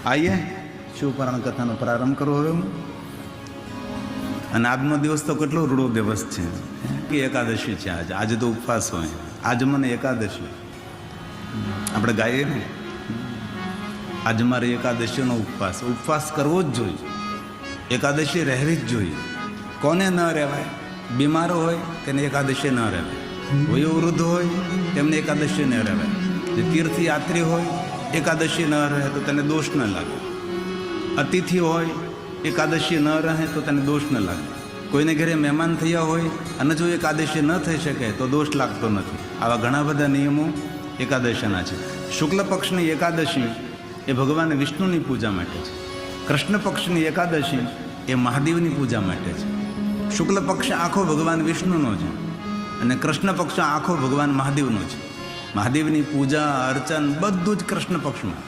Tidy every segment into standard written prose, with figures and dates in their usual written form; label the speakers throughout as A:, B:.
A: આઈએ શિવપુરાણ કથાનો પ્રારંભ કરવો હવે હું. અને આજનો દિવસ તો કેટલો રૂડો દિવસ છે કે એકાદશી છે. આજે તો ઉપવાસ હોય. આજ મને એકાદશી આપણે ગાઈએ ને, આજે મારે એકાદશીનો ઉપવાસ કરવો જ જોઈએ. એકાદશી રહેવી જ જોઈએ. કોને ન રહેવાય? બીમાર હોય તેને એકાદશી ન રહેવાય, વયોવૃદ્ધ હોય તેમને એકાદશી ન રહેવાય, જે તીર્થયાત્રી હોય એકાદશી ન રહે તો તેને દોષ ન લાગે, અતિથિ હોય એકાદશી ન રહે તો તેને દોષ ન લાગે, કોઈને ઘરે મહેમાન થયા હોય અને જો એકાદશી ન થઈ શકે તો દોષ લાગતો નથી. આવા ઘણા બધા નિયમો એકાદશીના છે. શુક્લ પક્ષની એકાદશી એ ભગવાન વિષ્ણુની પૂજા માટે છે. કૃષ્ણ પક્ષની એકાદશી એ મહાદેવની પૂજા માટે છે. શુક્લ પક્ષ આખો ભગવાન વિષ્ણુનો છે અને કૃષ્ણ પક્ષ આખો ભગવાન મહાદેવનો છે. મહાદેવની પૂજા અર્ચન બધું જ કૃષ્ણ પક્ષમાં.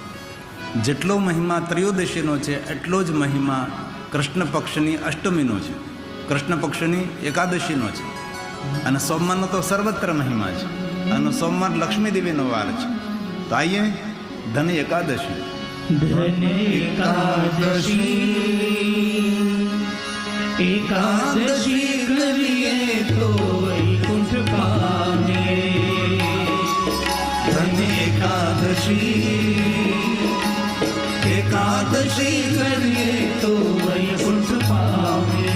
A: જેટલો મહિમા ત્રયોદશીનો છે એટલો જ મહિમા કૃષ્ણ પક્ષની અષ્ટમીનો છે, કૃષ્ણ પક્ષની એકાદશીનો છે. અને સોમવારનો તો સર્વત્ર મહિમા છે. અને સોમવાર લક્ષ્મી દેવીનો વાર છે. તો આઈએ ધન એકાદશી.
B: ધન એકાદશી કરીએ તો વૈકુંઠ પામે. ધન એકાદશી કરીએ તો વૈકુંઠ પામે.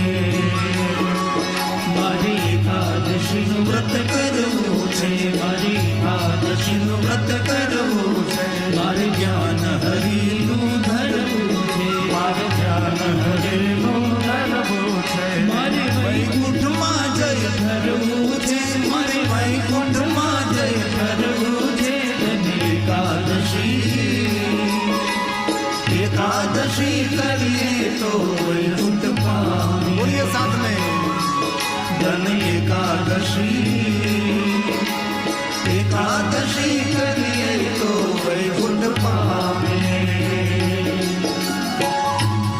B: મારે એકાદશીનું વ્રત કરવું છે, મારે એકાદશીનું વ્રત કરવું છે. મારે જ્ઞાન હરિનું ધરવું છે, મારે જ્ઞાન હરિનું ધરવું છે. મારે વૈકુંઠમાં જય ધરવું છે, મારે વૈકુંઠમાં જય ધરવું છે. એકાદશી કરીએ તો વૈકુંઠ પામે. બોલીએ સાથ में. ધન એકાદશી કરીએ તો વૈકુંઠ પામે.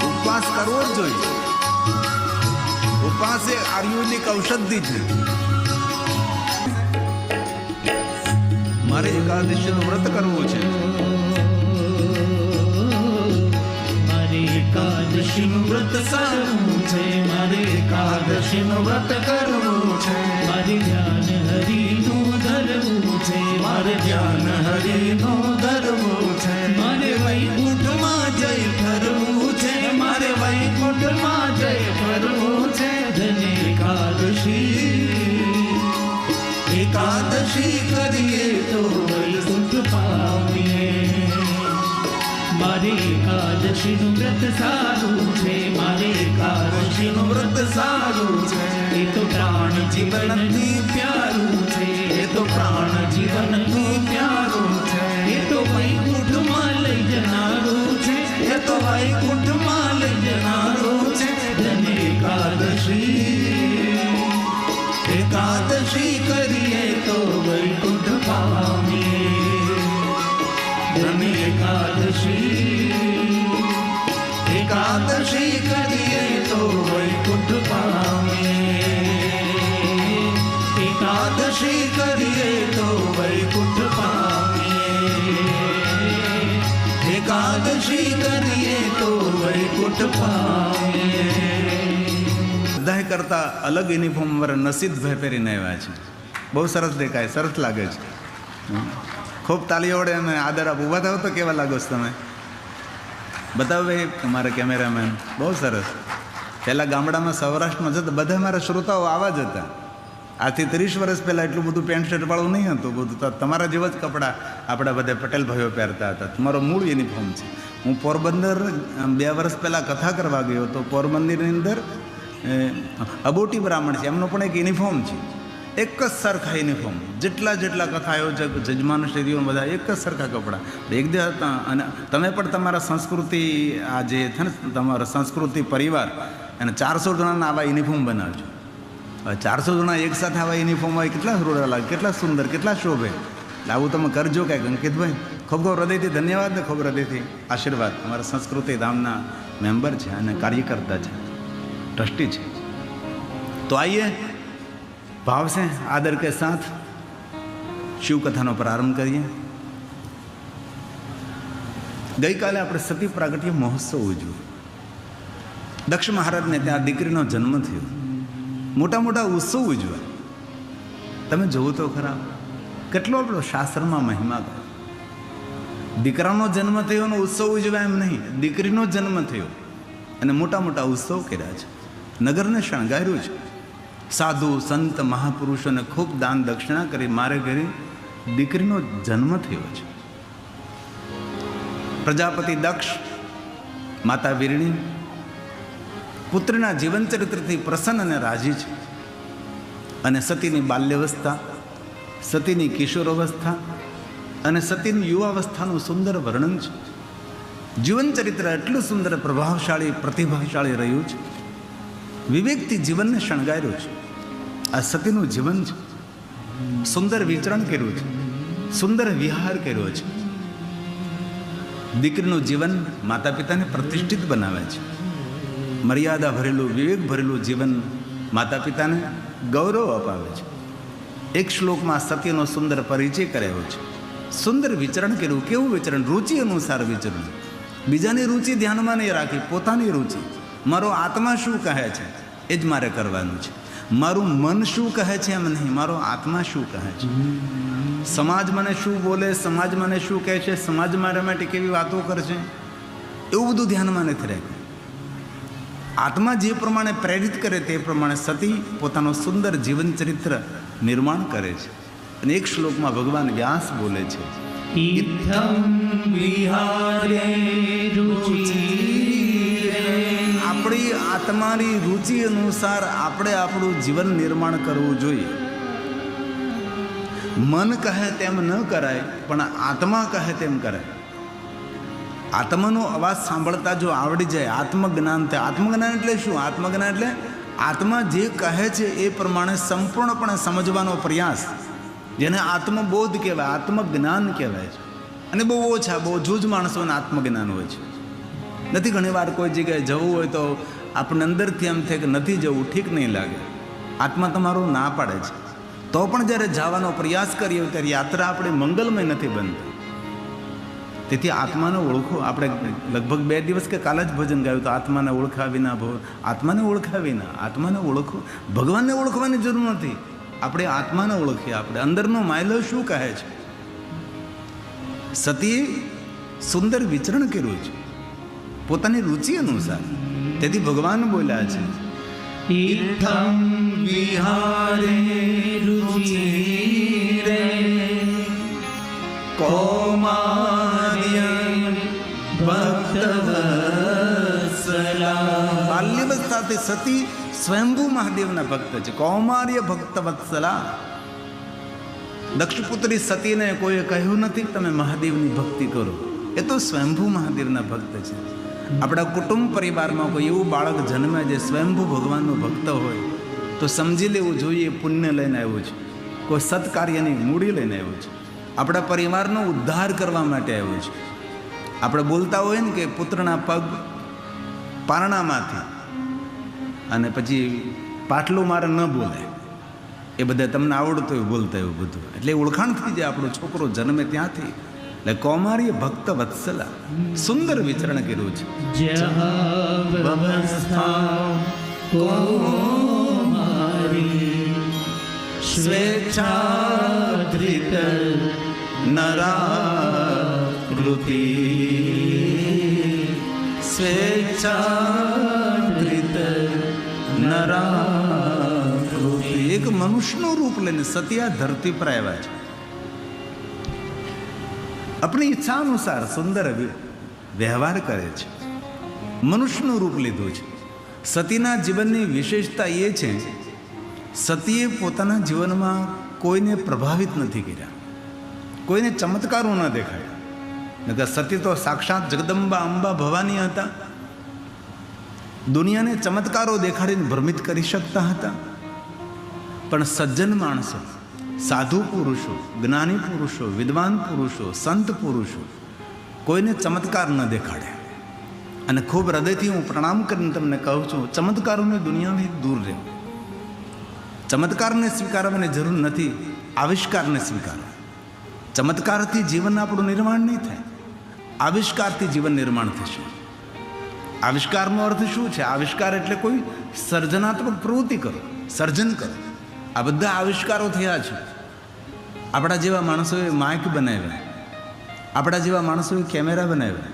A: ઉપવાસ કરવો જ જોઈએ. ઉપવાસ એ આયુર્વેદિક ઔષધિ છે. મારે એકાદશીનું વ્રત કરવું છે.
B: એકાદશીનું વ્રત કરવું છે, મારે એકાદશીનું વ્રત કરવું છે. મારે ધ્યાન હરિનું ધરવું છે, મારે ધ્યાન હરિનું ધરવું છે. મારે વૈકુંઠમાં જય ફરવું છે, મારે વૈકુંઠમાં જય ફરવું છે. ધન એકાદશી કરીએ તો વૈકુંઠ પામીએ. મારે એકાદશીનું વ્રત સારું છે, મારે એકાદશીનું વ્રત સારું છે. એ તો પ્રાણ જીવનથી પ્યારું છે, એ તો પ્રાણ જીવનથી પ્યારું છે. એ તો વૈકુંઠમાં લઈ જનારું છે, એ તો વૈકુંઠમાં લઈ જનારું છે. ધન એકાદશી કરીએ તો વૈકુંઠ પામીએ. ધન એકાદશી કરીએ તો વૈકુંઠ પામીએ. એકાદશી કરીએ તો વૈકુંઠ પામીએ. એકાદશી કરીએ તો વૈકુંઠ પામીએ.
A: બધાય કરતાં અલગ યુનિફોર્મ મારા નસીબભાઈ પહેરીને આવ્યા છે. બહુ સરસ દેખાય, સરસ લાગે છે. ખૂબ તાલીઓ વડે અને આદર આપ. ઊભા થાવ તો કેવા લાગો છો તમે? બતાવો ભાઈ અમારા કેમેરામેન. બહુ સરસ. પહેલાં ગામડામાં સૌરાષ્ટ્રમાં જતા બધા મારા શ્રોતાઓ આવા જ હતા. આજથી 30 વર્ષ પહેલાં એટલું બધું પેન્ટ શર્ટવાળું નહીં હતું. બધું તો તમારા જેવા જ કપડાં આપણા બધા પટેલ ભાઈઓ પહેરતા હતા. તમારો મૂળ યુનિફોર્મ છે. હું પોરબંદર 2 વર્ષ પહેલાં કથા કરવા ગયો તો પોરબંદરની અંદર અબોટી બ્રાહ્મણ છે, એમનો પણ એક યુનિફોર્મ છે. એક જ સરખા યુનિફોર્મ. જેટલા કથા આયોજક જજમાન શ્રીઓ બધા એક જ સરખા કપડાં. એક દિવસ હતા. અને તમે પણ તમારા સંસ્કૃતિ આ જે છે ને તમારો સંસ્કૃતિ પરિવાર અને 400 જણાના આવા યુનિફોર્મ બનાવજો. હવે 400 જણા એકસાથે આવા યુનિફોર્મ હોય કેટલા રૂડા લાગે, કેટલા સુંદર, કેટલા શોભે. એટલે આવું તમે કરજો કાંઈક. અંકિતભાઈ ખૂબ ખૂબ હૃદયથી ધન્યવાદ ને ખૂબ હૃદયથી આશીર્વાદ. અમારા સંસ્કૃતિ ધામના મેમ્બર છે અને કાર્યકર્તા છે, ટ્રસ્ટી છે. તો આઈએ भाव से आदर के साथ शिव कथा नो प्रारंभ करिए। ગઈકાલે આપણે સતી પ્રાગટ્ય મહોત્સવ ઉજવ્યો. દક્ષ મહારાજને ત્યાં દીકરીનો જન્મ થયો. મોટા મોટા ઉત્સવ ઉજવ્યા. તમે જોવો તો ખરા કેટલો આપણો શાસ્ત્રમાં મહિમા ગયો. દીકરાનો જન્મ થયો અને ઉત્સવ ઉજવ્યા એમ નહીં, દીકરીનો જન્મ થયો અને મોટા મોટા ઉત્સવ કર્યા છે. નગરને શણગાર્યું છે. સાધુ સંત મહાપુરુષોને ખૂબ દાન દક્ષિણા કરી મારે ઘરે દીકરીનો જન્મ થયો છે. પ્રજાપતિ દક્ષ, માતા વીરણી પુત્રના જીવન ચરિત્રથી પ્રસન્ન અને રાજી છે. અને સતીની બાલ્યાવસ્થા, સતીની કિશોરાવસ્થા અને સતીની યુવાવસ્થાનું સુંદર વર્ણન છે. જીવન ચરિત્ર એટલું સુંદર, પ્રભાવશાળી, પ્રતિભાશાળી રહ્યું છે. વિવેકથી જીવનને શણગાર્યું છે. આ સતીનું જીવન છે. સુંદર વિચરણ કર્યું છે, સુંદર વિહાર કર્યો છે. દીકરીનું જીવન માતા પિતાને પ્રતિષ્ઠિત બનાવે છે. મર્યાદા ભરેલું, વિવેક ભરેલું જીવન માતા પિતાને ગૌરવ અપાવે છે. એક શ્લોકમાં સત્યનો સુંદર પરિચય કરાયો છે. સુંદર વિચરણ કર્યું. કેવું વિચરણ? રુચિ અનુસાર વિચરણ. બીજાની રુચિ ધ્યાનમાં નહીં રાખી, પોતાની રુચિ. મારો આત્મા શું કહે છે એ જ મારે કરવાનું છે. મારું મન શું કહે છે એમ નહીં, મારો આત્મા શું કહે છે. સમાજ મને શું બોલે, સમાજ મને શું કહે છે, સમાજ મારા માટે કેવી વાતો કરશે, એવું બધું ધ્યાનમાં નથી રાખ્યું. આત્મા જે પ્રમાણે પ્રેરિત કરે તે પ્રમાણે સતી પોતાનું સુંદર જીવન ચરિત્ર નિર્માણ કરે છે. અને એક શ્લોકમાં ભગવાન વ્યાસ બોલે છે,
B: ઇત્થં વિહારે રુચિરે.
A: આપણી આત્માની રુચિ અનુસાર આપણે આપણું જીવન નિર્માણ કરવું જોઈએ. મન કહે તેમ ન કરાય, પણ આત્મા કહે તેમ કરાય. આત્માનો અવાજ સાંભળતા જો આવડી જાય, આત્મજ્ઞાન થાય. આત્મજ્ઞાન એટલે શું? આત્મજ્ઞાન એટલે આત્મા જે કહે છે એ પ્રમાણે સંપૂર્ણપણે સમજવાનો પ્રયાસ, જેને આત્મબોધ કહેવાય, આત્મજ્ઞાન કહેવાય છે. અને બહુ ઓછા, બહુ જૂજ માણસોને આત્મજ્ઞાન હોય છે. નથી ઘણી વાર કોઈ જગ્યાએ જવું હોય તો આપણને અંદરથી એમ થાય કે નથી જવું, ઠીક નહીં લાગે. આત્મા તમારો ના પાડે છે, તો પણ જ્યારે જવાનો પ્રયાસ કરીએ ત્યારે યાત્રા આપણી મંગલમય નથી બનતી. તેથી આત્માને ઓળખો. આપણે લગભગ 2 દિવસ કે કાલે જ ભજન ગાયું તો આત્માને ઓળખા વિના ભવ. આત્માને ઓળખા વિના, આત્માને ઓળખો. ભગવાનને ઓળખવાની જરૂર નથી, આપણે આત્માને ઓળખીએ. આપણે અંદરનો માયલો શું કહે છે. સતીએ સુંદર વિચરણ કર્યું છે પોતાની રુચિ અનુસાર. તેથી ભગવાન બોલ્યા છે,
B: ઇત્થં વિહારે રુચિરે કૌમાર્ય ભક્તવત્સલા.
A: બાલ્યાવસ્થાથી સતી સ્વયંભૂ મહાદેવના ભક્ત છે. કૌમાર્ય ભક્તવત્સલા. દક્ષપુત્રી સતીને કોઈએ કહ્યું નથી તમે મહાદેવની ભક્તિ કરો. એ તો સ્વયંભૂ મહાદેવના ભક્ત છે. આપણા કુટુંબ પરિવારમાં કોઈ એવું બાળક જન્મે જે સ્વયંભૂ ભગવાનનો ભક્ત હોય તો સમજી લેવું જોઈએ પુણ્ય લઈને આવ્યું છે, કોઈ સત્કાર્યની મૂડી લઈને આવ્યું છે, આપણા પરિવારનો ઉદ્ધાર કરવા માટે આવ્યું છે. આપણે બોલતા હોઈએ ને કે પુત્રના પગ પારણામાંથી અને પછી પાટલું મારે ન બોલે, એ બધા તમને આવડતું હોય બોલતા એવું બધું. એટલે ઓળખાણ થઈ જાય આપણો છોકરો જન્મે ત્યાંથી. એટલે કૌમાર્ય ભક્ત વત્સલા. સુંદર વિચરણ કર્યું છે.
B: વ્યવસ્થા કૌમારી સ્વેચ્છાધૃત
A: નરાકૃતિ. સ્વેચ્છાધૃત નરાકૃતિ. એક મનુષ્યનું રૂપ લઈને સતિયા ધરતી પર આવ્યા છે. આપણી ઈચ્છા અનુસાર સુંદર વ્યવહાર કરે છે. મનુષ્યનું રૂપ લીધું છે. સતીના જીવનની વિશેષતા એ છે, સતીએ પોતાના જીવનમાં કોઈને પ્રભાવિત નથી કર્યા, કોઈને ચમત્કારો ન દેખાયા. નકર સતી તો સાક્ષાત જગદંબા અંબા ભવાની હતા. દુનિયાને ચમત્કારો દેખાડીને ભ્રમિત કરી શકતા હતા. પણ સજ્જન માણસો, સાધુ પુરુષો, જ્ઞાની પુરુષો, વિદ્વાન પુરુષો, સંત પુરુષો કોઈને ચમત્કાર ન દેખાડે. અને ખૂબ હૃદયથી હું પ્રણામ કરીને તમને કહું છું, ચમત્કારોની દુનિયાથી દૂર રહે. ચમત્કારને સ્વીકારવાની જરૂર નથી, આવિષ્કારને સ્વીકારો. ચમત્કારથી જીવન આપણું નિર્માણ નહીં થાય. આવિષ્કારથી જીવન નિર્માણ થશે. આવિષ્કારનો અર્થ શું છે? આવિષ્કાર એટલે કોઈ સર્જનાત્મક પ્રવૃત્તિ કરો, સર્જન કરો. આ બધા આવિષ્કારો થયા છે. આપણા જેવા માણસોએ માઇક બનાવ્યા, આપણા જેવા માણસોએ કેમેરા બનાવ્યા,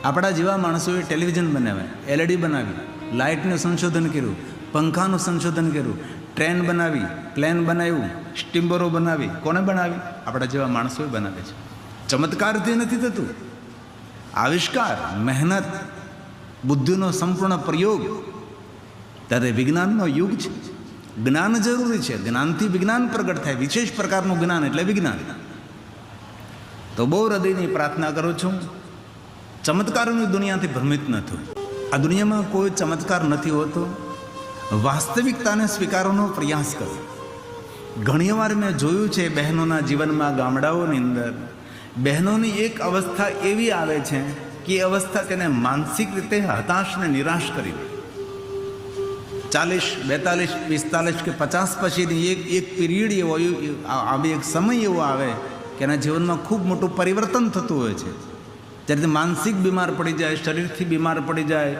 A: આપણા જેવા માણસોએ ટેલિવિઝન બનાવ્યા, એલઈડી બનાવી, લાઇટનું સંશોધન કર્યું, પંખાનું સંશોધન કર્યું, ટ્રેન બનાવી, પ્લેન બનાવ્યું, સ્ટીમરો બનાવી. કોને બનાવી? આપણા જેવા માણસોએ બનાવે છે. ચમત્કારથી નથી થતું. આવિષ્કાર, મહેનત, બુદ્ધિનો સંપૂર્ણ પ્રયોગ. ત્યારે વિજ્ઞાનનો યુગ છે. જ્ઞાન જરૂરી છે. જ્ઞાનથી વિજ્ઞાન પ્રગટ થાય. વિશેષ પ્રકારનું જ્ઞાન એટલે વિજ્ઞાન. તો બહુ હૃદયની પ્રાર્થના કરું છું, ચમત્કારોની દુનિયાથી ભ્રમિત ન થવું. આ દુનિયામાં કોઈ ચમત્કાર નથી હોતો. વાસ્તવિકતાને સ્વીકારવાનો પ્રયાસ કરો. ઘણીવાર મેં જોયું છે બહેનોના જીવનમાં, ગામડાઓની અંદર બહેનોની એક અવસ્થા એવી આવે છે કે એ અવસ્થા તેને માનસિક રીતે હતાશ ને નિરાશ કરી દે. 40, 42, 45 કે 50 પછીની એક પીરિયડ એવો આવે, એક સમય એવો આવે કે એના જીવનમાં ખૂબ મોટું પરિવર્તન થતું હોય છે. જ્યારે માનસિક બીમાર પડી જાય, શરીરથી બીમાર પડી જાય,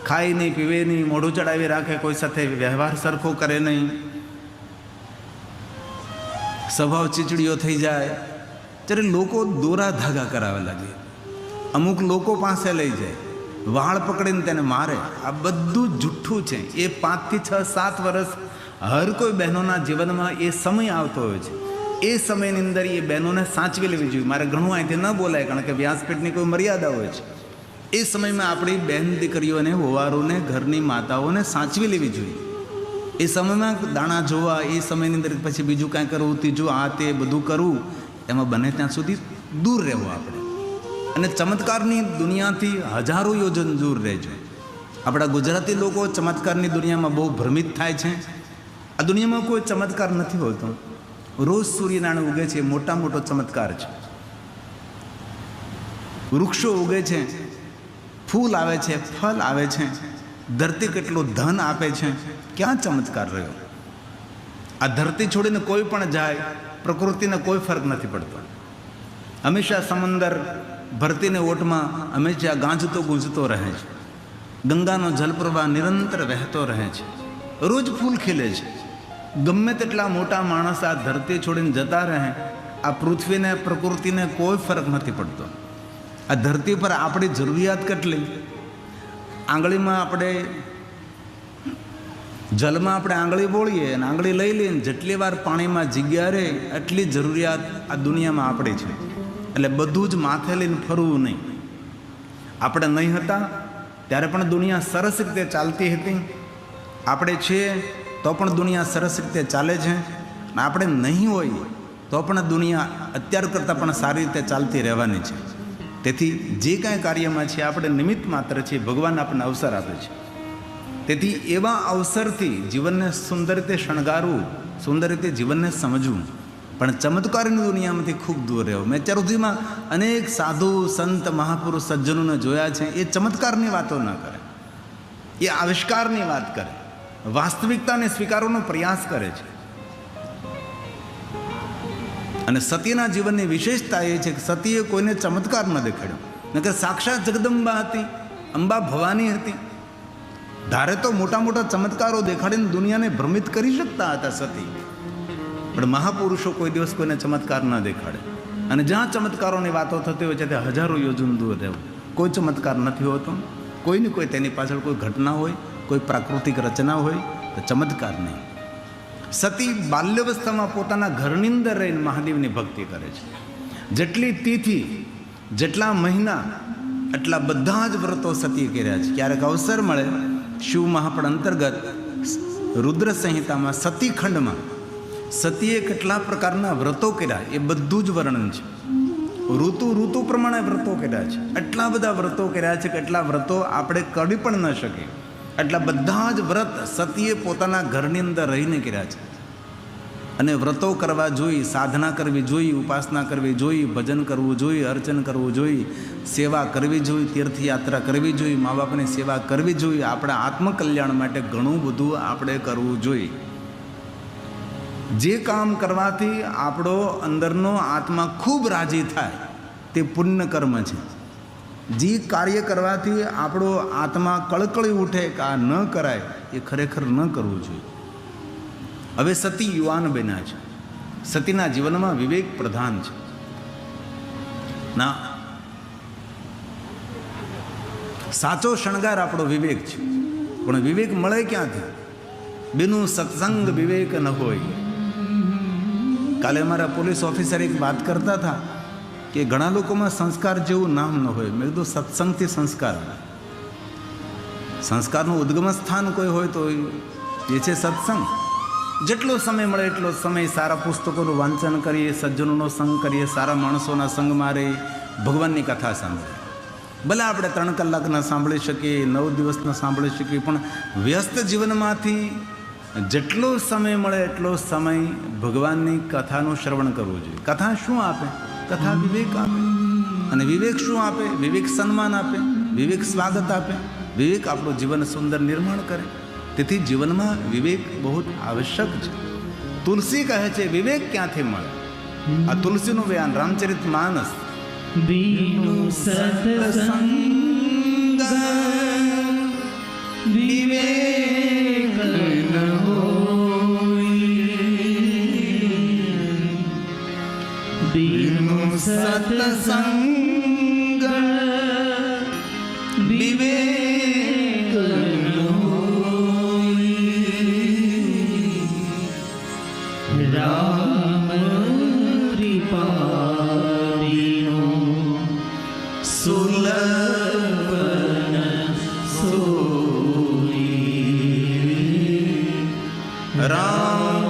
A: ખાય નહીં, પીવે નહીં, મોઢું ચડાવી રાખે, કોઈ સાથે વ્યવહાર સરખો કરે નહીં, સ્વભાવ ચીચડીઓ થઈ જાય, ત્યારે લોકો દોરા ધાગા કરાવવા લાગે. અમુક લોકો પાસે લઈ જાય, વાળ પકડીને તેને મારે. આ બધું જુઠ્ઠું છે. એ 5 થી 6, 7 વર્ષ હર કોઈ બહેનોના જીવનમાં એ સમય આવતો હોય છે. એ સમયની અંદર એ બહેનોને સાચવી લેવી જોઈએ. મારે ઘણું અહીંથી ન બોલાય, કારણ કે વ્યાસપીઠની કોઈ મર્યાદા હોય છે. એ સમયમાં આપણી બહેન દીકરીઓને, વવારોને, ઘરની માતાઓને સાચવી લેવી જોઈએ. એ સમયમાં દાણા જોવા, એ સમયની અંદર પછી બીજું કાંઈ કરવું, ત્રીજું આ તે બધું કરવું, એમાં બને ત્યાં સુધી દૂર રહેવું આપણે. અને ચમત્કારની દુનિયાથી હજારો યોજન દૂર રહેજો. આપણા ગુજરાતી લોકો ચમત્કારની દુનિયામાં બહુ ભ્રમિત થાય છે. આ દુનિયામાં કોઈ ચમત્કાર નથી હોતો. રોજ સૂર્યનારાયણ ઉગે છે, મોટા મોટો ચમત્કાર છે. વૃક્ષો ઉગે છે, ફૂલ આવે છે, ફળ આવે છે, ધરતી કેટલું ધન આપે છે. ક્યાં ચમત્કાર રહ્યો? આ ધરતી છોડીને કોઈ પણ જાય, પ્રકૃતિને કોઈ ફરક નથી પડતો. હંમેશા સમંદર ભરતીને ઓટમાં હંમેશા ગાંજતો ગુંજતો રહે છે. ગંગાનો જલપ્રવાહ નિરંતર વહેતો રહે છે. રોજ ફૂલ ખીલે છે. ગમે તેટલા મોટા માણસ આ ધરતી છોડીને જતા રહે, આ પૃથ્વીને, પ્રકૃતિને કોઈ ફરક નથી પડતો. આ ધરતી પર આપણી જરૂરિયાત કેટલી? આંગળીમાં આપણે, જલમાં આપણે આંગળી બોળીએ અને આંગળી લઈ લઈએ, જેટલી વાર પાણીમાં જગ્યા રહે એટલી જરૂરિયાત આ દુનિયામાં આપણી છે. એટલે બધું જ માથે લઈને ફરવું નહીં. આપણે નહીં હતા ત્યારે પણ દુનિયા સરસ રીતે ચાલતી હતી. આપણે છીએ તો પણ દુનિયા સરસ રીતે ચાલે છે. આપણે નહીં હોય તો પણ દુનિયા અત્યાર કરતાં પણ સારી રીતે ચાલતી રહેવાની છે. તેથી જે કાંઈ કાર્યમાં છે આપણે નિમિત્ત માત્ર છીએ. ભગવાન આપણને અવસર આપે છે. તેથી એવા અવસરથી જીવનને સુંદર રીતે શણગારવું, સુંદર રીતે જીવનને સમજવું, પણ ચમત્કારની દુનિયામાંથી ખૂબ દૂર રહેવું. મેં અત્યાર સુધીમાં અનેક સાધુ, સંત, મહાપુરુષ, સજ્જનોને જોયા છે. એ ચમત્કારની વાતો ન કરે, એ આવિષ્કારની વાત કરે, વાસ્તવિકતાને સ્વીકારવાનો પ્રયાસ કરે છે. અને સતીના જીવનની વિશેષતા એ છે કે સતીએ કોઈને ચમત્કાર ન દેખાડ્યો. નકર સાક્ષાત જગદંબા હતી, અંબા ભવાની હતી. ધારે તો મોટા મોટા ચમત્કારો દેખાડીને દુનિયાને ભ્રમિત કરી શકતા હતા સતી. પણ મહાપુરુષો કોઈ દિવસ કોઈને ચમત્કાર ન દેખાડે. અને જ્યાં ચમત્કારોની વાતો થતી હોય છે તે હજારો યોજન દૂર રહેવું. કોઈ ચમત્કાર નથી હોતો. કોઈને કોઈ તેની પાછળ કોઈ ઘટના હોય, કોઈ પ્રાકૃતિક રચના હોય, તો ચમત્કાર નહીં. સતી બાલ્યવસ્થામાં પોતાના ઘરની અંદર રહીને મહાદેવની ભક્તિ કરે છે. જેટલી તિથિ, જેટલા મહિના, એટલા બધા જ વ્રતો સતીએ કર્યા છે. ક્યારેક અવસર મળે, શિવ મહાપડ અંતર્ગત રુદ્ર સંહિતામાં સતીખંડમાં સતીએ કેટલા પ્રકારના વ્રતો કર્યા એ બધું જ વર્ણન છે. ઋતુ પ્રમાણે વ્રતો કર્યા છે. એટલા બધા વ્રતો કર્યા છે કે એટલા વ્રતો આપણે કરી પણ ન શકીએ. એટલા બધા જ વ્રત સતીએ પોતાના ઘરની અંદર રહીને કર્યા છે. અને વ્રતો કરવા જોઈએ, સાધના કરવી જોઈએ, ઉપાસના કરવી જોઈએ, ભજન કરવું જોઈએ, અર્ચન કરવું જોઈએ, સેવા કરવી જોઈએ, તીર્થયાત્રા કરવી જોઈએ, મા બાપની સેવા કરવી જોઈએ. આપણા આત્મકલ્યાણ માટે ઘણું બધું આપણે કરવું જોઈએ. જે કામ કરવાથી આપણો અંદરનો આત્મા ખૂબ રાજી થાય તે પુણ્ય કર્મ છે. જે કાર્ય કરવાથી આપણો આત્મા કળકળી ઉઠે કે આ ન કરાય, એ ખરેખર ન કરવું જોઈએ. હવે સતી યુવાન બન્યા છે, સતીના જીવનમાં વિવેક પ્રધાન છે. ના, સાચો શણગાર આપણો વિવેક છે, પણ વિવેક મળે ક્યાંથી? બિનું સત્સંગ વિવેક ન હોય. કાલે અમારા પોલીસ ઓફિસર એક વાત કરતા હતા કે ઘણા લોકોમાં સંસ્કાર જેવું નામ ન હોય. મેં કીધું સત્સંગથી સંસ્કાર. સંસ્કારનું ઉદ્ગમ સ્થાન કોઈ હોય તો એ છે સત્સંગ. જેટલો સમય મળે એટલો સમય સારા પુસ્તકોનું વાંચન કરીએ, સજ્જનોનો સંગ કરીએ, સારા માણસોના સંગમાં રહી ભગવાનની કથા સાંભળીએ. ભલે આપણે 3 કલાકના સાંભળી શકીએ, 9 દિવસના સાંભળી શકીએ, પણ વ્યસ્ત જીવનમાંથી જેટલો સમય મળે એટલો સમય ભગવાનની કથાનું શ્રવણ કરવું જોઈએ. કથા શું આપે? કથા વિવેક આપે. અને વિવેક શું આપે? વિવેક સન્માન આપે, વિવેક સ્વાગત આપે, વિવેક આપણું જીવન સુંદર નિર્માણ કરે. તેથી જીવનમાં વિવેક બહુ જ આવશ્યક છે. તુલસી કહે છે વિવેક ક્યાંથી મળે? આ તુલસીનું બયાન રામચરિત માનસ.
B: બીનું સત્સંગ વિવેક ન હોય, બીનું સત્સંગ વિવેક ન હોય. રામ કૃપાળીનો સુલભન સોઈ, રામ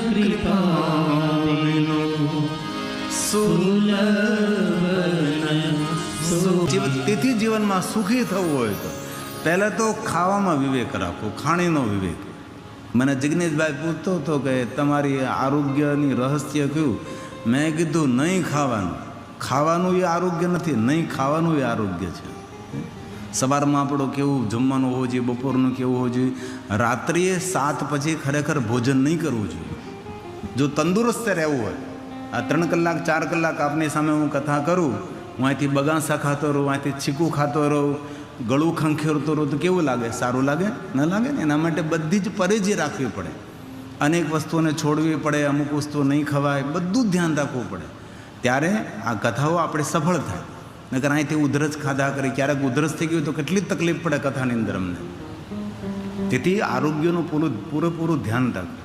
B: કૃપાળીનો સુલભન સોઈ.
A: તેથી જીવનમાં સુખી થવું હોય તો પહેલાં તો ખાવામાં વિવેક રાખો, ખાણીનો વિવેક. મને જિગ્નેશભાઈ પૂછતો હતો કે તમારી આરોગ્યની રહસ્ય કયું? મેં કીધું નહીં ખાવાનું. ખાવાનું એ આરોગ્ય નથી, નહીં ખાવાનું એ આરોગ્ય છે. સવારમાં આપણું કેવું જમવાનું હોવું જોઈએ, બપોરનું કેવું હોવું જોઈએ, રાત્રિએ 7 પછી ખરેખર ભોજન નહીં કરવું જોઈએ. જો તંદુરસ્ત રહેવું હોય, આ 3 કલાક 4 કલાક આપની સામે હું કથા કરું, હું અહીંથી બગાસા ખાતો રહું, અહીંથી છીકું ખાતો રહું, ગળું ખંખેરતો રહું તો કેવું લાગે? સારું લાગે? ન લાગે ને. એના માટે બધી જ પરેજી રાખવી પડે, અનેક વસ્તુઓને છોડવી પડે, અમુક વસ્તુઓ નહીં ખવાય, બધું ધ્યાન રાખવું પડે. ત્યારે આ કથાઓ આપણે સફળ થાય. નકર અહીંથી ઉધરસ ખાધા કરી, ક્યારેક ઉધરસ થઈ ગયું તો કેટલી તકલીફ પડે કથાની અંદર અમને. તેથી આરોગ્યનું પૂરેપૂરું ધ્યાન રાખવું.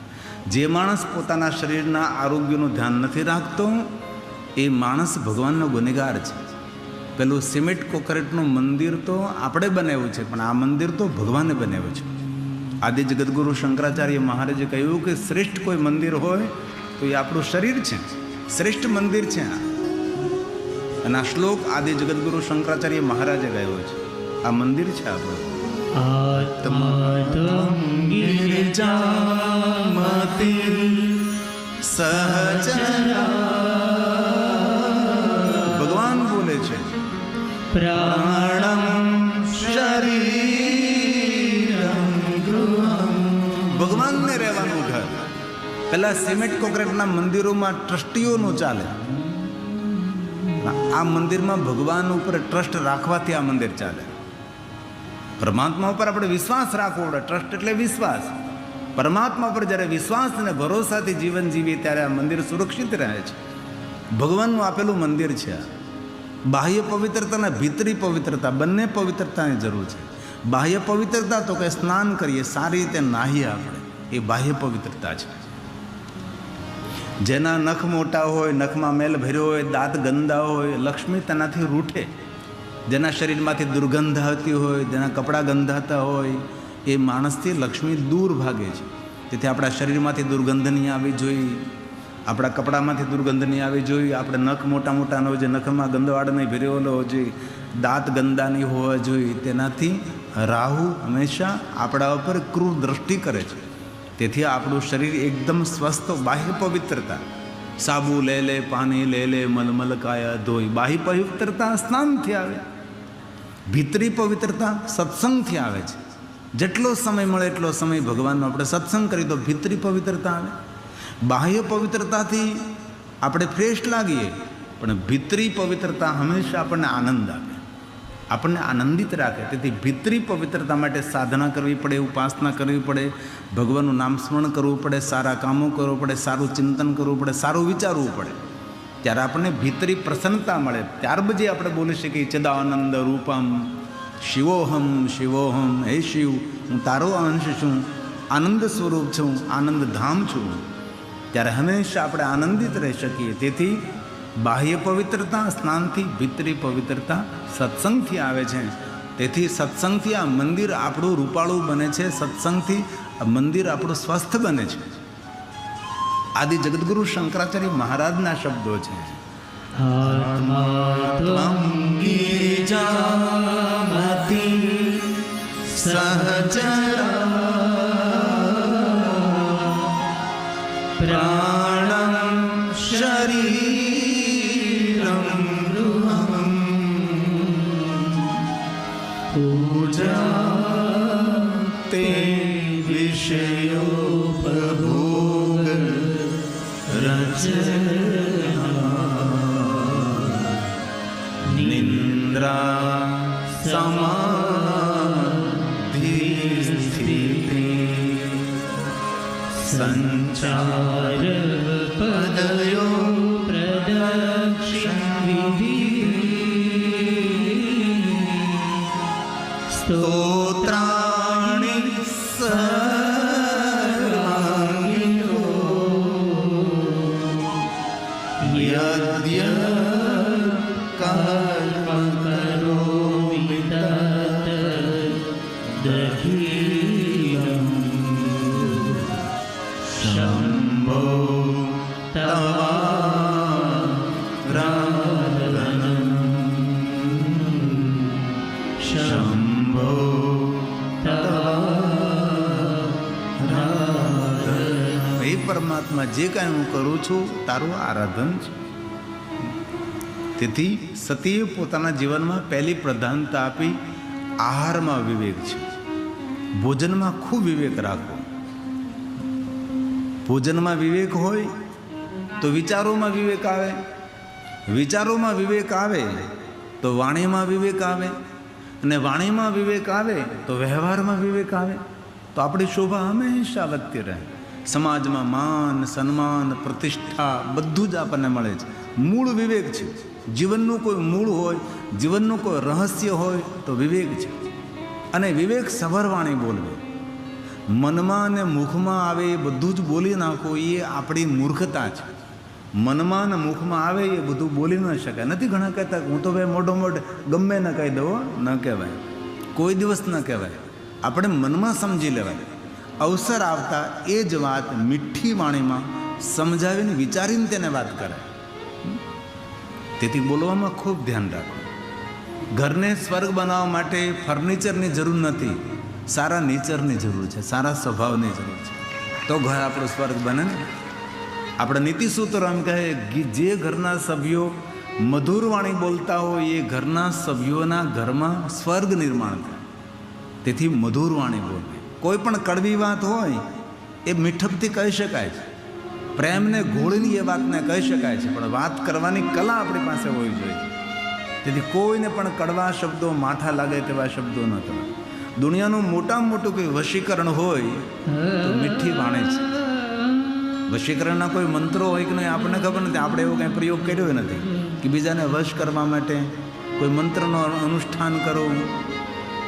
A: જે માણસ પોતાના શરીરના આરોગ્યનું ધ્યાન નથી રાખતો એ માણસ ભગવાનનો ગુનેગાર છે. પેલું સિમેન્ટ કોન્ક્રીટનું મંદિર તો આપણે બનાવ્યું છે, પણ આ મંદિર તો ભગવાને બનાવ્યું છે. આદિ જગદગુરુ શંકરાચાર્ય મહારાજે કહ્યું કે શ્રેષ્ઠ કોઈ મંદિર હોય તો એ આપણું શરીર છે, શ્રેષ્ઠ મંદિર છે. અને આ શ્લોક આદિ જગદગુરુ શંકરાચાર્ય મહારાજે ગાયો છે. આ મંદિર છે આપણું.
B: આત્માત્મ ગિરિજામતિ
A: સહચરા. ભગવાન બોલે છે
B: પ્રાણમ શરીરમ ગૃહમ.
A: ભગવાનને રહેવાનું ઘર. પેલા સિમેન્ટ કોન્ક્રીટના મંદિરોમાં ટ્રસ્ટીઓનું ચાલે. આ મંદિરમાં ભગવાન ઉપર ટ્રસ્ટ રાખવાથી આ મંદિર ચાલે. પરમાત્મા ઉપર આપણે વિશ્વાસ રાખવો પડે. ટ્રસ્ટ એટલે વિશ્વાસ. પરમાત્મા પર જ્યારે વિશ્વાસ અને ભરોસાથી જીવન જીવીએ ત્યારે આ મંદિર સુરક્ષિત રહે છે. ભગવાનનું આપેલું મંદિર છે. બાહ્ય પવિત્રતા અને ભીતરી પવિત્રતા બંને પવિત્રતાની જરૂર છે. બાહ્ય પવિત્રતા તો કે સ્નાન કરીએ, સારી રીતે નાહીએ આપણે, એ બાહ્ય પવિત્રતા છે. જેના નખ મોટા હોય, નખમાં મેલ ભર્યો હોય, દાંત ગંદા હોય, લક્ષ્મી તેનાથી રૂઠે. જેના શરીરમાંથી દુર્ગંધ આવતી હોય, જેના કપડાં ગંધાતા હોય, એ માણસથી લક્ષ્મી દૂર ભાગે છે. તેથી આપણા શરીરમાંથી દુર્ગંધ નહીં આવવી જોઈએ, આપણા કપડામાંથી દુર્ગંધ નહીં આવવી જોઈએ, આપણે નખ મોટા મોટા ન હોય જોઈએ, નખમાં ગંદવાડ નહીં ભરેલો હોવો જોઈએ, દાંત ગંદા નહીં હોવા જોઈએ. તેનાથી રાહુ હંમેશા આપણા ઉપર ક્રૂર દ્રષ્ટિ કરે છે. તેથી આપણું શરીર એકદમ સ્વસ્થ. બાહ્ય પવિત્રતા સાબુ લે લે, પાણી લે લે, મલમલ કાયા ધોઈ. બાહ્ય પવિત્રતા સ્નાનથી આવે. ભીતરી પવિત્રતા સત્સંગથી આવે છે. જેટલો સમય મળે એટલો સમય ભગવાનનો આપણે સત્સંગ કરીએ તો ભીતરી પવિત્રતા આવે. બાહ્ય પવિત્રતાથી આપણે ફ્રેશ લાગીએ, પણ ભીતરી પવિત્રતા હંમેશા આપણને આનંદ આપે, આપણને આનંદિત રાખે. તેથી ભીતરી પવિત્રતા માટે સાધના કરવી પડે, ઉપાસના કરવી પડે, ભગવાનનું નામ સ્મરણ કરવું પડે, સારા કામો કરવું પડે, સારું ચિંતન કરવું પડે, સારું વિચારવું પડે. ત્યારે આપણને ભીતરી પ્રસન્નતા મળે. ત્યાર પછી આપણે બોલી શકીએ ચિદાનંદ રૂપમ શિવોહમ શિવોહમ, હે શિવ હું તારો અંશ છું, આનંદ સ્વરૂપ છું, આનંદ ધામ છું. ત્યારે હંમેશા આપણે આનંદિત રહી શકીએ. તેથી બાહ્ય પવિત્રતા સ્નાનથી, ભીતરી પવિત્રતા સત્સંગથી આવે છે. તેથી સત્સંગથી આ મંદિર આપણું રૂપાળું બને છે, સત્સંગથી આ મંદિર આપણું સ્વસ્થ બને છે. આદિ જગદગુરુ શંકરાચાર્ય મહારાજના શબ્દો છે.
B: આત્મા ગિરિજામતિ સહચરા પ્રાણં શરીરં ગૃહં પૂજા તે વિષયોપભોગ નિંદ્રા સમાધિ સ્થિતિ સંચાર પદયો પ્રદક્ષિણ સ્તોત્રાણિ સર્વાંગિનો યદ્ય કર્મ કરોમિ તત દખિલં શંભો તવારાધનં શંભો તવારાધનં.
A: હે પરમાત્મા, જે કાંઈ હું કરું છું તારું આરાધન છે. તેથી સતીએ પોતાના જીવનમાં પહેલી પ્રધાનતા આપી આહારમાં વિવેક છે. ભોજનમાં ખૂબ વિવેક રાખો. ભોજનમાં વિવેક હોય તો વિચારોમાં વિવેક આવે, વિચારોમાં વિવેક આવે તો વાણીમાં વિવેક આવે, અને વાણીમાં વિવેક આવે તો વ્યવહારમાં વિવેક આવે. તો આપણી શોભા હંમેશા વધતી રહે. સમાજમાં માન સન્માન પ્રતિષ્ઠા બધું જ આપણને મળે છે. મૂળ વિવેક છે. જીવનનું કોઈ મૂળ હોય, જીવનનું કોઈ રહસ્ય હોય તો વિવેક છે. અને વિવેક સભર વાણી બોલવી. મનમાં અને મુખમાં આવે એ બધું જ બોલી નાખો એ આપણી મૂર્ખતા છે. મનમાં અને મુખમાં આવે એ બધું બોલી ન શકાય. નથી ઘણા કહેતા હું તો ભાઈ મોઢો મોઢ ગમે ન કહી દઉં, ન કહેવાય, કોઈ દિવસ ન કહેવાય. આપણે મનમાં સમજી લેવાય. અવસર આવતા એ જ વાત મીઠી વાણીમાં સમજાવીને વિચારીને તેને વાત કરાય. તેથી બોલવામાં ખૂબ ધ્યાન રાખો. ઘરને સ્વર્ગ બનાવવા માટે ફર્નિચરની જરૂર નથી, સારા નેચરની જરૂર છે, સારા સ્વભાવની જરૂર છે. તો ઘર આપણું સ્વર્ગ બને ને. આપણે નીતિસૂત્ર એમ કહે જે ઘરના સભ્યો મધુર વાણી બોલતા હોય એ ઘરના સભ્યોના ઘરમાં સ્વર્ગ નિર્માણ થાય. તેથી મધુર વાણી બોલવી. કોઈ પણ કડવી વાત હોય એ મીઠપથી કહી શકાય છે. પ્રેમને ઘોળીની એ વાતને કહી શકાય છે, પણ વાત કરવાની કલા આપણી પાસે હોવી જોઈએ. તેથી કોઈને પણ કડવા શબ્દો, માઠા લાગે તેવા શબ્દો ન કહેવાય. દુનિયાનું મોટામાં મોટું કોઈ વશીકરણ હોય તો મીઠી વાણી છે. વશીકરણના કોઈ મંત્રો હોય કે નહીં આપણને ખબર નથી. આપણે એવો કંઈ પ્રયોગ કર્યો નથી કે બીજાને વશ કરવા માટે કોઈ મંત્રનો અનુષ્ઠાન કરો.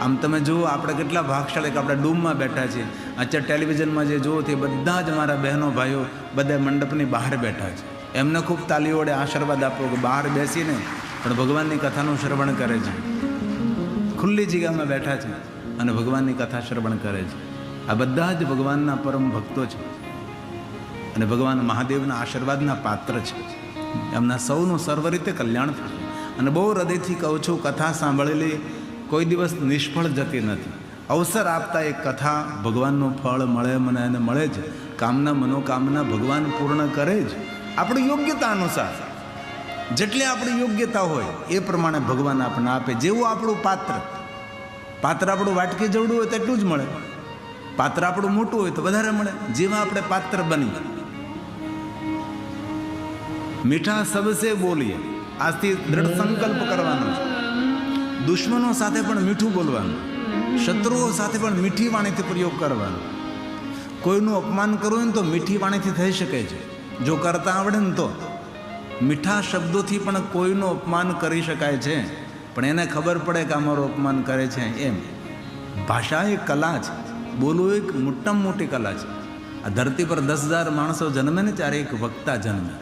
A: આમ તમે જુઓ આપણે કેટલા ભાગશાળી કે આપણે ડૂમમાં બેઠા છીએ. અત્યારે ટેલિવિઝનમાં જે જુઓ તે બધા જ મારા બહેનો ભાઈઓ બધા મંડપની બહાર બેઠા છે. એમને ખૂબ તાલીઓ વડે આશીર્વાદ આપો કે બહાર બેસીને પણ ભગવાનની કથાનું શ્રવણ કરે છે. ખુલ્લી જગ્યામાં બેઠા છે અને ભગવાનની કથા શ્રવણ કરે છે. આ બધા જ ભગવાનના પરમ ભક્તો છે અને ભગવાન મહાદેવના આશીર્વાદના પાત્ર છે. એમના સૌનું સર્વ રીતે કલ્યાણ થશે. અને બહુ હૃદયથી કહું છું, કથા સાંભળેલી કોઈ દિવસ નિષ્ફળ જતી નથી. અવસર આપતા એક કથા ભગવાનનું ફળ મળે મને અને મળે જ. કામના મનોકામના ભગવાન પૂર્ણ કરે જ. આપણી યોગ્યતા અનુસાર જેટલી આપણી યોગ્યતા હોય એ પ્રમાણે ભગવાન આપણને આપે. જેવું આપણું પાત્ર આપણું વાટકી જેવડું હોય તેટલું જ મળે. પાત્ર આપણું મોટું હોય તો વધારે મળે. જેવા આપણે પાત્ર બની. મીઠા સબસે બોલીએ આજથી દ્રઢ સંકલ્પ કરવાનો છે. દુશ્મનો સાથે પણ મીઠું બોલવાનું, શત્રુઓ સાથે પણ મીઠી વાણીથી પ્રયોગ કરવાનો. કોઈનું અપમાન કરવું ને તો મીઠી વાણીથી થઈ શકે છે, જો કરતા આવડે ને તો. મીઠા શબ્દોથી પણ કોઈનું અપમાન કરી શકાય છે, પણ એને ખબર પડે કે અમારું અપમાન કરે છે એમ. ભાષા એક કલા છે, બોલવું એક મોટામાં મોટી કલા છે. આ ધરતી પર 10,000 માણસો જન્મે ને ત્યારે એક વક્તા જન્મે,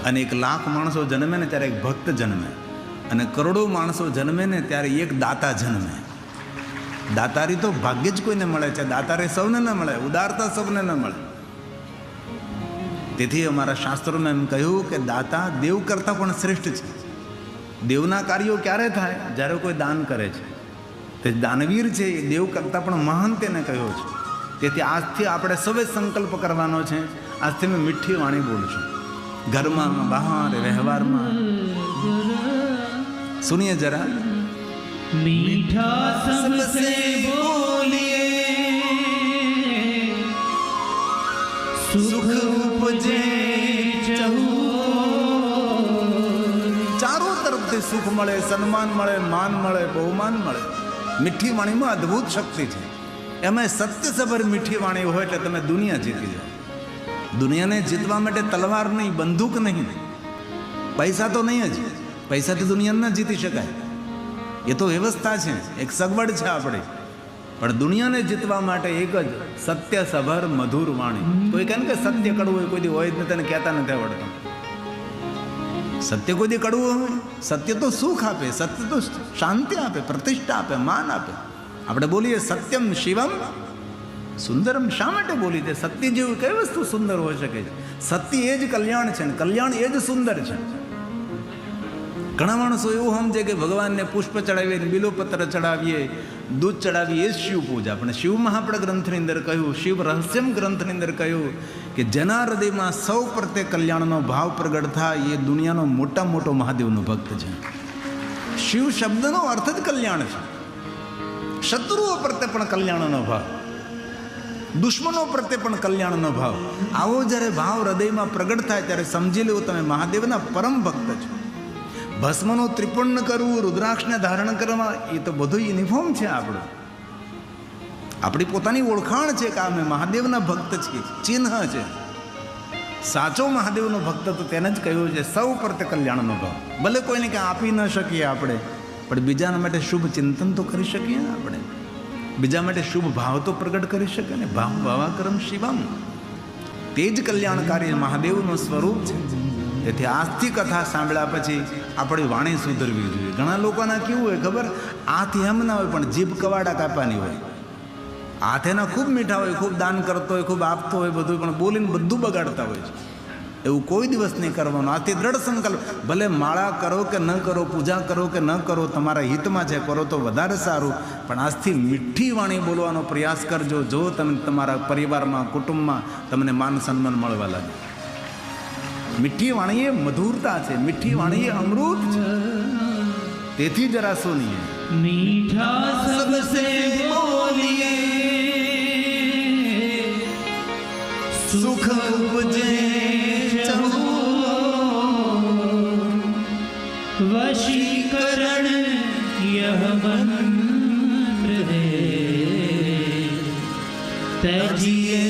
A: અને 1,00,000 માણસો જન્મે ને ત્યારે એક ભક્ત જન્મે, અને કરોડો માણસો જન્મે ને ત્યારે એક દાતા જન્મે. દાતારી તો ભાગ્ય જ કોઈને મળે છે, દાતારી સૌને ન મળે, ઉદારતા સૌને ન મળે. તેથી અમારા શાસ્ત્રોમાં એમ કહ્યું કે દાતા દેવ કરતાં પણ શ્રેષ્ઠ છે. દેવના કાર્યો ક્યારે થાય? જ્યારે કોઈ દાન કરે છે. તે દાનવીર છે એ દેવ કરતાં પણ મહાન તેને કહ્યો છે. તેથી આજથી આપણે સૌએ સંકલ્પ કરવાનો છે, આજથી મેં મીઠી વાણી બોલું છું, ઘરમાં, બહાર, વ્યવહારમાં. સુનિए जरा.
B: मीठा सबसे बोलिए, सुख उपजे
A: ચારો તરફથી સુખ મળે, સન્માન મળે, માન મળે, બહુમાન મળે. મીઠી વાણીમાં અદ્ભુત શક્તિ છે. એમાં સત્યસભર મીઠી વાણી હોય એટલે તમે દુનિયા જીતી જાઓ. દુનિયાને જીતવા માટે તલવાર નહીં, બંદૂક નહીં, પૈસા તો નહીં જ. પૈસાથી દુનિયાને ના જીતી શકાય, એ તો વ્યવસ્થા છે, એક સગવડ છે આપણી. પણ દુનિયાને જીતવા માટે એક જ સત્યસભર મધુર વાણી. કોઈ કહે ને કે સત્ય કડવું હોય, કોઈ દી હોય જ નથી, તેને કહેતા નથી આવડતું. સત્ય કોઈ દી કડવું હોય? સત્ય તો સુખ આપે, સત્ય તો શાંતિ આપે, પ્રતિષ્ઠા આપે, માન આપે. આપણે બોલીએ સત્યમ શિવમ સુંદરમ, શા માટે બોલી દે? સત્ય જેવું કઈ વસ્તુ સુંદર હોઈ શકે છે? સત્ય એ જ કલ્યાણ છે ને કલ્યાણ એ જ સુંદર છે. ઘણા માણસો એવું સમજે કે ભગવાનને પુષ્પ ચડાવીએ, બિલોપત્ર ચડાવીએ, દૂધ ચડાવીએ, એ જ શિવ પૂજા. પણ શિવમાં આપણે ગ્રંથની અંદર કહ્યું, શિવ રહસ્યમ ગ્રંથની અંદર કહ્યું કે જેના હૃદયમાં સૌ પ્રત્યે કલ્યાણનો ભાવ પ્રગટ થાય એ દુનિયાનો મોટા મોટો મહાદેવનો ભક્ત છે. શિવ શબ્દનો અર્થ જ કલ્યાણ છે. શત્રુઓ પ્રત્યે પણ કલ્યાણનો ભાવ, દુશ્મનો પ્રત્યે પણ કલ્યાણનો ભાવ. આવો જ્યારે ભાવ હૃદયમાં પ્રગટ થાય ત્યારે સમજી લેવું તમે મહાદેવના પરમ ભક્ત છો. ભસ્મનું ત્રિપુર્ણ કરવું, રુદ્રાક્ષને ધારણ કરવા, એ તો બધું યુનિફોર્મ છે આપણું. આપણી પોતાની ઓળખાણ છે કે અમે મહાદેવના ભક્ત છીએ, ચિહ્ન છે. સાચો મહાદેવનો ભક્ત તો તેને જ કહ્યું છે સૌ પ્રત્યે કલ્યાણનો ભાવ. ભલે કોઈને કંઈ આપી ન શકીએ આપણે, પણ બીજાના માટે શુભ ચિંતન તો કરી શકીએ ને આપણે. બીજા માટે શુભ ભાવ તો પ્રગટ કરી શકે ને. ભાવ ભાવાકરમ શિવમ, તે જ કલ્યાણકારી મહાદેવનું સ્વરૂપ છે. તેથી આજથી કથા સાંભળ્યા પછી આપણી વાણી સુધરવી જોઈએ. ઘણા લોકોના કેવું હોય ખબર? હાથ એમ ના હોય પણ જીભ કવાડા કાપવાની હોય. હાથ એના ખૂબ મીઠા હોય, ખૂબ દાન કરતો હોય, ખૂબ આપતો હોય, બધું, પણ બોલીને બધું બગાડતા હોય છે. એવું કોઈ દિવસ નહીં કરવાનું. આથી દ્રઢ સંકલ્પ, ભલે માળા કરો કે ન કરો, પૂજા કરો કે ન કરો, તમારા હિતમાં છે, કરો તો વધારે સારું. પણ આજથી મીઠી વાણી બોલવાનો પ્રયાસ કરજો. જો તમે તમારા પરિવારમાં, કુટુંબમાં તમને માન સન્માન મળવા લાગે. મીઠી વાણી એ મધુરતા છે, મીઠી વાણી એ અમૃત છે. તેથી જરા સુનિએ.
B: मीठा सबसे बोलिए,
A: સુખ ઉપજે
B: वशीकरण यह मंत्र है, तजिए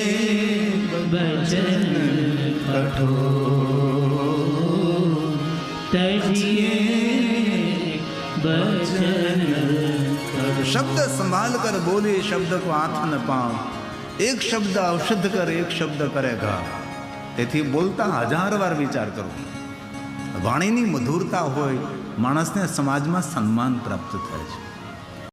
B: बचन कठोर, तजिए बचन कठोर।
A: शब्द संभाल कर बोले, शब्द को हाथ न पाओ. એક શબ્દ ઔષધ કર, એક શબ્દ કરે ઘા. તેથી બોલતા 1000 વાર વિચાર કરો. વાણીની મધુરતા હોય, માણસને સમાજમાં સન્માન પ્રાપ્ત થાય છે.